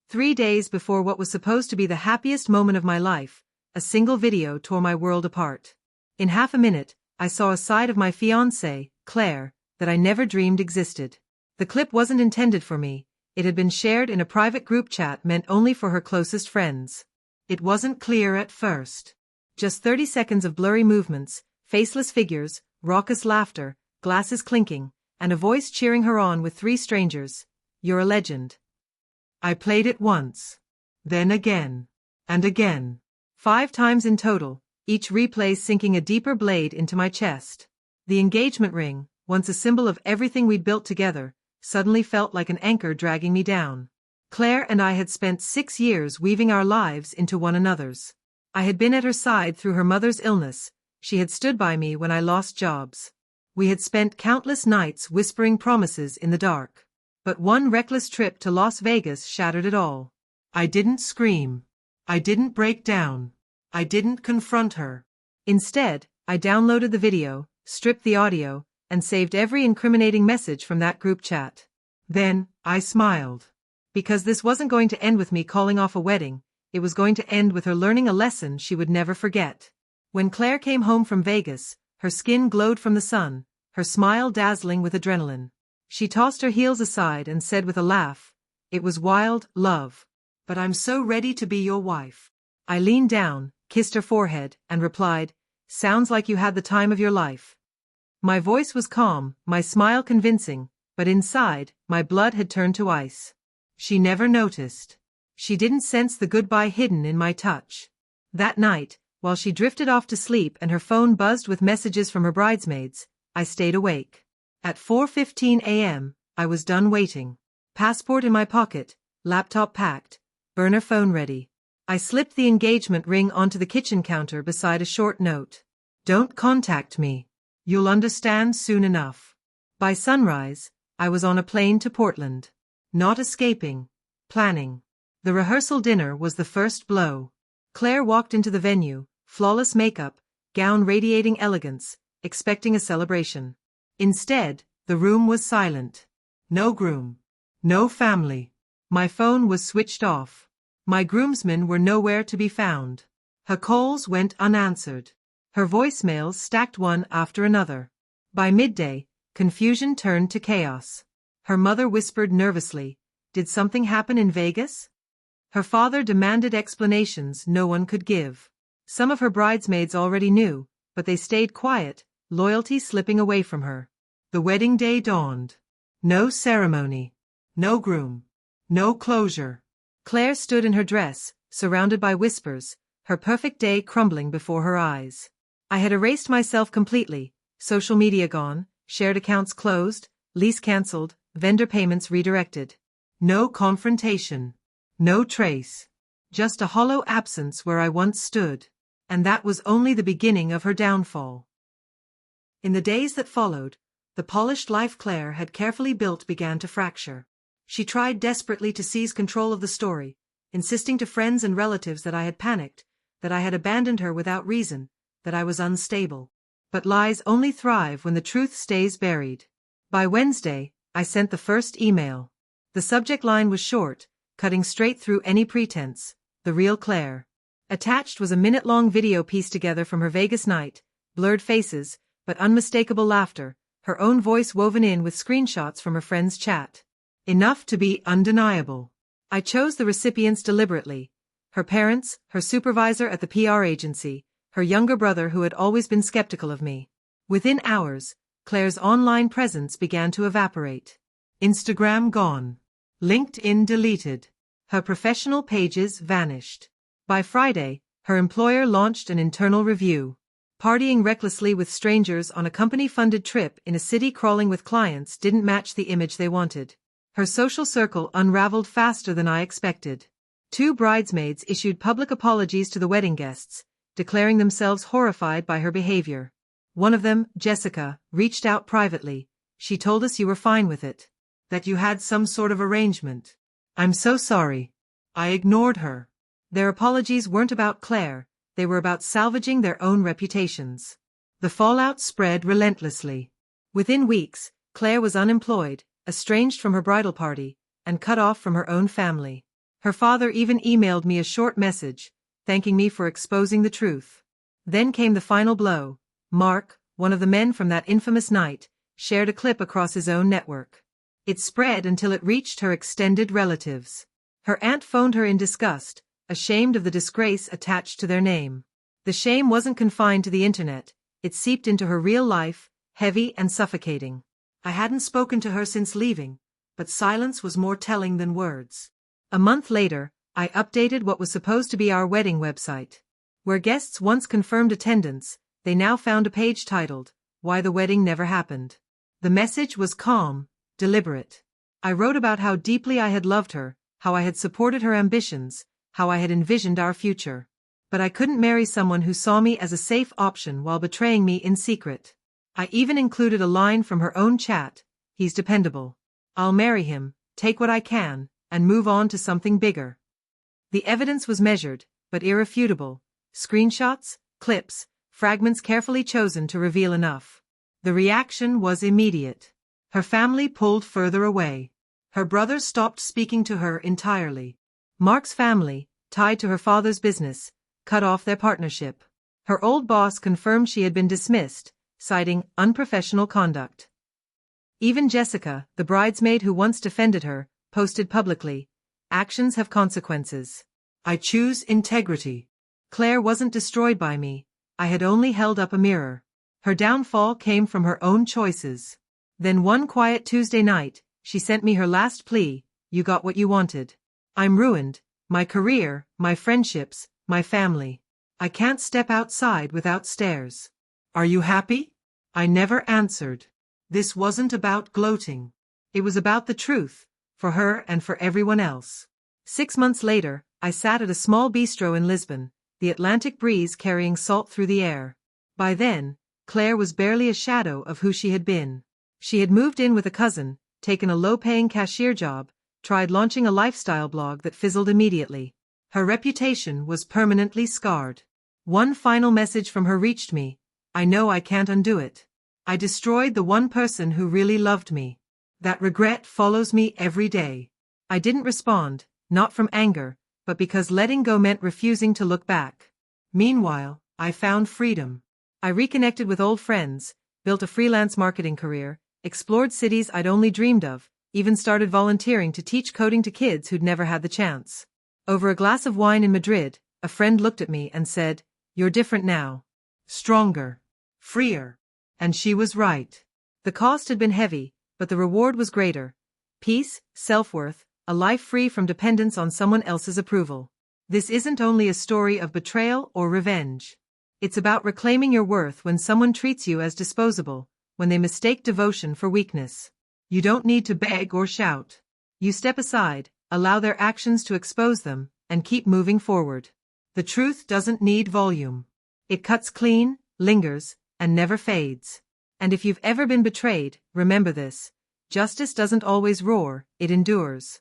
3 days before what was supposed to be the happiest moment of my life, a single video tore my world apart. In half a minute, I saw a side of my fiancée, Claire, that I never dreamed existed. The clip wasn't intended for me, it had been shared in a private group chat meant only for her closest friends. It wasn't clear at first. Just 30 seconds of blurry movements, faceless figures, raucous laughter, glasses clinking, and a voice cheering her on with 3 strangers. You're a legend. I played it once. Then again. And again. 5 times in total, each replay sinking a deeper blade into my chest. The engagement ring, once a symbol of everything we'd built together, suddenly felt like an anchor dragging me down. Claire and I had spent 6 years weaving our lives into one another's. I had been at her side through her mother's illness, she had stood by me when I lost jobs. We had spent countless nights whispering promises in the dark. But one reckless trip to Las Vegas shattered it all. I didn't scream. I didn't break down. I didn't confront her. Instead, I downloaded the video, stripped the audio, and saved every incriminating message from that group chat. Then, I smiled. Because this wasn't going to end with me calling off a wedding, it was going to end with her learning a lesson she would never forget. When Claire came home from Vegas, her skin glowed from the sun, her smile dazzling with adrenaline. She tossed her heels aside and said with a laugh, "It was wild, love. But I'm so ready to be your wife." I leaned down, kissed her forehead, and replied, "Sounds like you had the time of your life." My voice was calm, my smile convincing, but inside, my blood had turned to ice. She never noticed. She didn't sense the goodbye hidden in my touch. That night, while she drifted off to sleep and her phone buzzed with messages from her bridesmaids, I stayed awake. At 4:15 a.m., I was done waiting. Passport in my pocket, laptop packed, burner phone ready. I slipped the engagement ring onto the kitchen counter beside a short note. "Don't contact me. You'll understand soon enough." By sunrise, I was on a plane to Portland. Not escaping, planning. The rehearsal dinner was the first blow. Claire walked into the venue, flawless makeup, gown radiating elegance, expecting a celebration. Instead, the room was silent. No groom. No family. My phone was switched off. My groomsmen were nowhere to be found. Her calls went unanswered. Her voicemails stacked one after another. By midday, confusion turned to chaos. Her mother whispered nervously, "Did something happen in Vegas?" Her father demanded explanations no one could give. Some of her bridesmaids already knew, but they stayed quiet, loyalty slipping away from her. The wedding day dawned. No ceremony. No groom. No closure. Claire stood in her dress, surrounded by whispers, her perfect day crumbling before her eyes. I had erased myself completely, social media gone, shared accounts closed, lease cancelled, vendor payments redirected. No confrontation. No trace. Just a hollow absence where I once stood. And that was only the beginning of her downfall. In the days that followed, the polished life Claire had carefully built began to fracture. She tried desperately to seize control of the story, insisting to friends and relatives that I had panicked, that I had abandoned her without reason, that I was unstable. But lies only thrive when the truth stays buried. By Wednesday, I sent the first email. The subject line was short, cutting straight through any pretense, "The real Claire." Attached was a minute-long video pieced together from her Vegas night, blurred faces, but unmistakable laughter, her own voice woven in with screenshots from her friends' chat. Enough to be undeniable. I chose the recipients deliberately. Her parents, her supervisor at the PR agency, her younger brother who had always been skeptical of me. Within hours, Claire's online presence began to evaporate. Instagram gone. LinkedIn deleted. Her professional pages vanished. By Friday, her employer launched an internal review. Partying recklessly with strangers on a company-funded trip in a city crawling with clients didn't match the image they wanted. Her social circle unraveled faster than I expected. 2 bridesmaids issued public apologies to the wedding guests, declaring themselves horrified by her behavior. One of them, Jessica, reached out privately. "She told us you were fine with it. That you had some sort of arrangement. I'm so sorry. I ignored her." Their apologies weren't about Claire, they were about salvaging their own reputations. The fallout spread relentlessly. Within weeks, Claire was unemployed, estranged from her bridal party, and cut off from her own family. Her father even emailed me a short message, thanking me for exposing the truth. Then came the final blow. Mark, one of the men from that infamous night, shared a clip across his own network. It spread until it reached her extended relatives. Her aunt phoned her in disgust, ashamed of the disgrace attached to their name. The shame wasn't confined to the internet, it seeped into her real life, heavy and suffocating. I hadn't spoken to her since leaving, but silence was more telling than words. A month later, I updated what was supposed to be our wedding website. Where guests once confirmed attendance, they now found a page titled, "Why the Wedding Never Happened." The message was calm, deliberate. I wrote about how deeply I had loved her, how I had supported her ambitions, how I had envisioned our future. But I couldn't marry someone who saw me as a safe option while betraying me in secret. I even included a line from her own chat, "He's dependable. I'll marry him, take what I can, and move on to something bigger." The evidence was measured, but irrefutable. Screenshots, clips, fragments carefully chosen to reveal enough. The reaction was immediate. Her family pulled further away. Her brothers stopped speaking to her entirely. Mark's family, tied to her father's business, cut off their partnership. Her old boss confirmed she had been dismissed, citing unprofessional conduct. Even Jessica, the bridesmaid who once defended her, posted publicly, "Actions have consequences. I choose integrity." Claire wasn't destroyed by me, I had only held up a mirror. Her downfall came from her own choices. Then one quiet Tuesday night, she sent me her last plea, "You got what you wanted. I'm ruined, my career, my friendships, my family. I can't step outside without stairs. Are you happy?" I never answered. This wasn't about gloating. It was about the truth, for her and for everyone else. 6 months later, I sat at a small bistro in Lisbon, the Atlantic breeze carrying salt through the air. By then, Claire was barely a shadow of who she had been. She had moved in with a cousin, taken a low-paying cashier job, tried launching a lifestyle blog that fizzled immediately. Her reputation was permanently scarred. One final message from her reached me, "I know I can't undo it. I destroyed the one person who really loved me. That regret follows me every day." I didn't respond, not from anger, but because letting go meant refusing to look back. Meanwhile, I found freedom. I reconnected with old friends, built a freelance marketing career, explored cities I'd only dreamed of, even started volunteering to teach coding to kids who'd never had the chance. Over a glass of wine in Madrid, a friend looked at me and said, "You're different now. Stronger. Freer." And she was right. The cost had been heavy, but the reward was greater. Peace, self-worth, a life free from dependence on someone else's approval. This isn't only a story of betrayal or revenge. It's about reclaiming your worth when someone treats you as disposable, when they mistake devotion for weakness. You don't need to beg or shout. You step aside, allow their actions to expose them, and keep moving forward. The truth doesn't need volume. It cuts clean, lingers, and never fades. And if you've ever been betrayed, remember this. Justice doesn't always roar, it endures.